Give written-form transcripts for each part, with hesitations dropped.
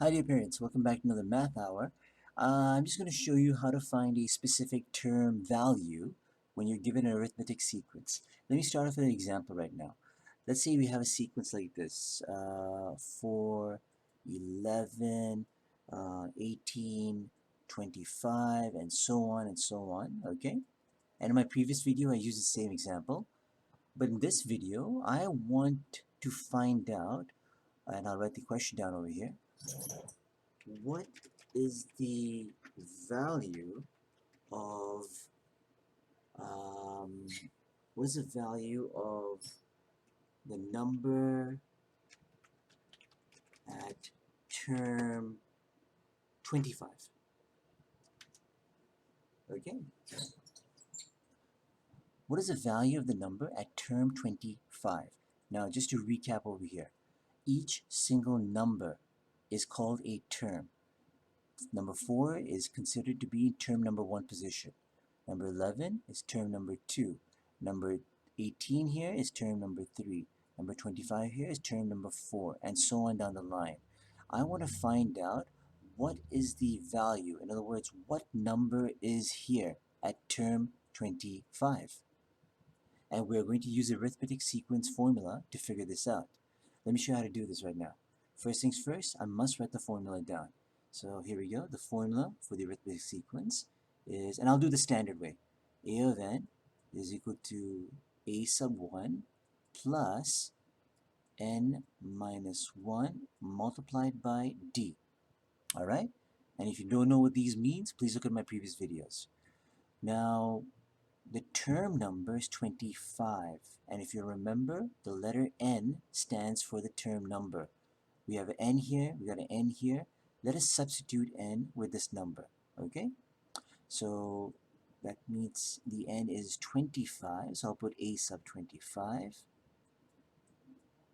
Hi dear parents, welcome back to another math hour. I'm just going to show you how to find a specific term value when you're given an arithmetic sequence. Let me start off with an example right now. Let's say we have a sequence like this, 4, 11, 18, 25, and so on and so on, okay? And in my previous video I used the same example, but in this video I want to find out, and I'll write the question down over here, what is the value of um, what is the value of the number at term 25? Okay, what is the value of the number at term 25? Now just to recap over here, each single number is called a term. Number 4 is considered to be term number 1 position. Number 11 is term number 2. Number 18 here is term number 3. Number 25 here is term number 4, and so on down the line. I want to find out what is the value, in other words, what number is here at term 25. And we're going to use the arithmetic sequence formula to figure this out. Let me show you how to do this right now. First things first, I must write the formula down. So here we go. The formula for the arithmetic sequence is, and I'll do the standard way. A of n is equal to a sub 1 plus n minus 1 multiplied by d. Alright? And if you don't know what these means, please look at my previous videos. Now, the term number is 25, and if you remember, the letter n stands for the term number. We have an n here, we got an n here. Let us substitute n with this number, okay? So that means the n is 25, so I'll put a sub 25.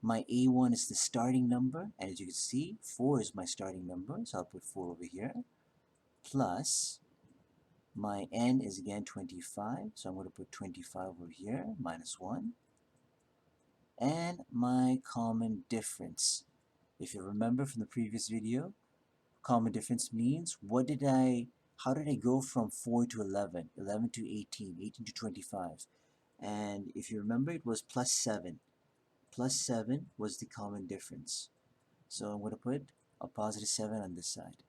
My a1 is the starting number, and as you can see, 4 is my starting number, so I'll put 4 over here, plus my n is again 25, so I'm going to put 25 over here, minus 1. And my common difference. If you remember from the previous video, common difference means how did I go from 4 to 11, 11 to 18, 18 to 25? And if you remember, it was plus 7. Plus 7 was the common difference. So I'm going to put a positive 7 on this side.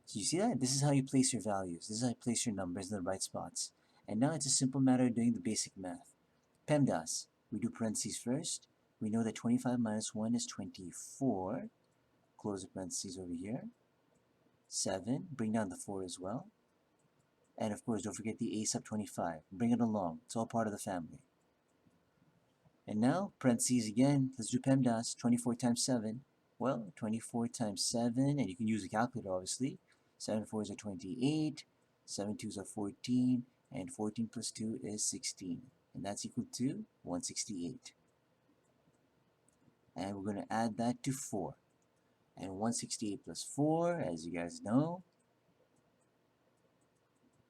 So you see that? This is how you place your values. This is how you place your numbers in the right spots. And now it's a simple matter of doing the basic math. PEMDAS. We do parentheses first. We know that 25 minus 1 is 24. Close the parentheses over here. 7. Bring down the 4 as well. And of course, don't forget the a sub 25. Bring it along. It's all part of the family. And now, parentheses again. Let's do PEMDAS. 24 times 7. Well, 24 times 7, and you can use a calculator obviously. 7 4s are 28, 7 2s are 14, and 14 plus 2 is 16. And that's equal to 168. And we're going to add that to 4. And 168 plus 4, as you guys know,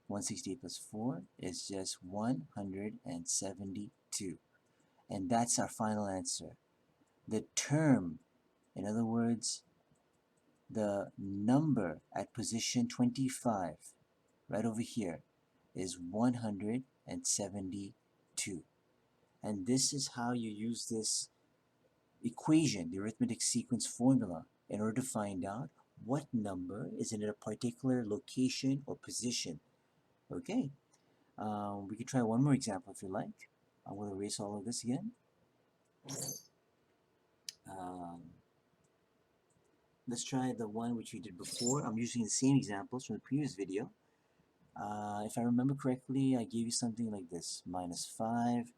168 plus 4 is just 172. And that's our final answer. The term, in other words, the number at position 25, right over here, is 172. And this is how you use this equation, the arithmetic sequence formula, in order to find out what number is in a particular location or position. Okay, we can try one more example if you like. I'm going to erase all of this again. Let's try the one which we did before. I'm using the same examples from the previous video. If I remember correctly, I gave you something like this. Minus 5,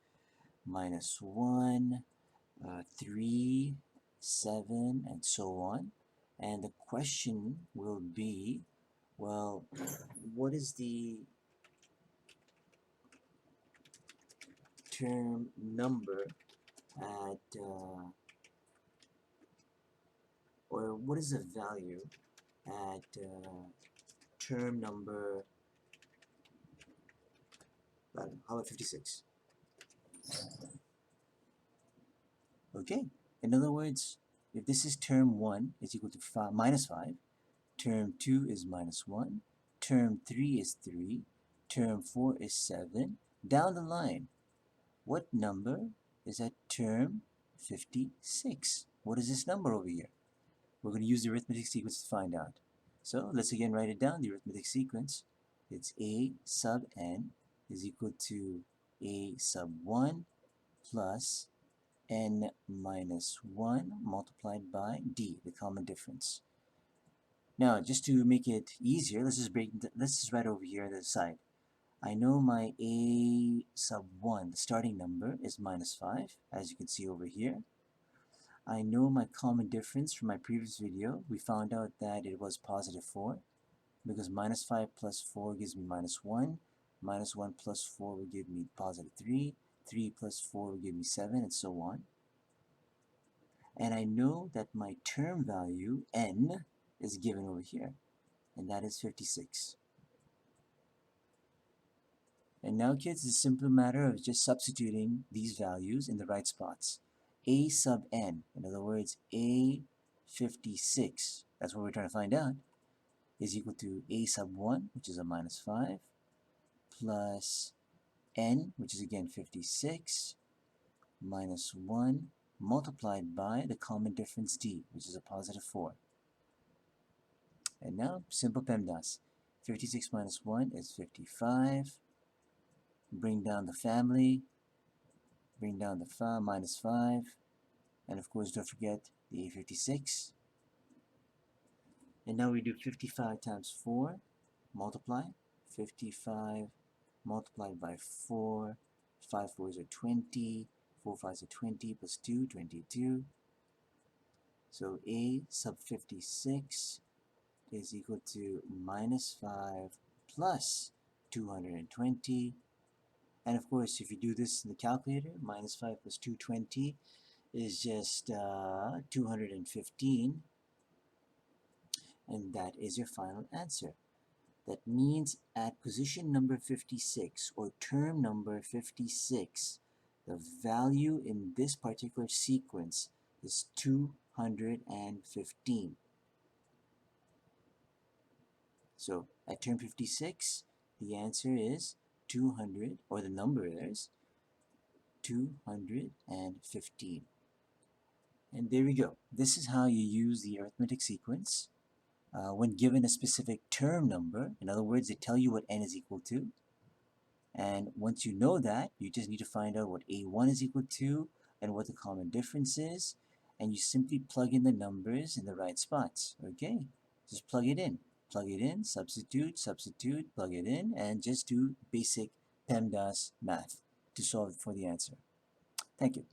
minus 1, 3, 7, and so on. And the question will be, well, what is the term number at, or what is the value at term number, how about 56? Okay, in other words, if this is term 1 is equal to minus 5, term 2 is minus 1, term 3 is 3, term 4 is 7, down the line, what number is at term 56? What is this number over here? We're going to use the arithmetic sequence to find out. So let's again write it down, the arithmetic sequence. It's a sub n is equal to a sub 1 plus n minus 1 multiplied by d, the common difference. Now, just to make it easier, let's just write over here on the side. I know my a sub 1, the starting number, is minus 5, as you can see over here. I know my common difference from my previous video. We found out that it was positive 4, because minus 5 plus 4 gives me minus 1, minus 1 plus 4 will give me positive 3, 3 plus 4 will give me 7, and so on. And I know that my term value, n, is given over here, and that is 56. And now, kids, it's a simple matter of just substituting these values in the right spots. A sub n, in other words, a 56, that's what we're trying to find out, is equal to a sub 1, which is a minus 5, plus n, which is again 56, minus 1, multiplied by the common difference d, which is a positive 4. And now, simple PEMDAS. 56 minus 1 is 55. Bring down the family. Bring down the minus 5. And of course, don't forget the 56. And now we do 55 times 4. Multiply. 55 multiplied by 4. 5 4s are 20. 4 5s are 20 plus 2, 22. So a sub 56 is equal to minus 5 plus 220. And of course, if you do this in the calculator, minus 5 plus 220 is just 215. And that is your final answer. That means at position number 56, or term number 56, the value in this particular sequence is 215. So at term 56, the answer is 200, or the number is 215. And there we go. This is how you use the arithmetic sequence when given a specific term number. In other words, they tell you what n is equal to. And once you know that, you just need to find out what a1 is equal to and what the common difference is. And you simply plug in the numbers in the right spots. Okay? Just plug it in. Plug it in, substitute, plug it in, and just do basic PEMDAS math to solve for the answer. Thank you.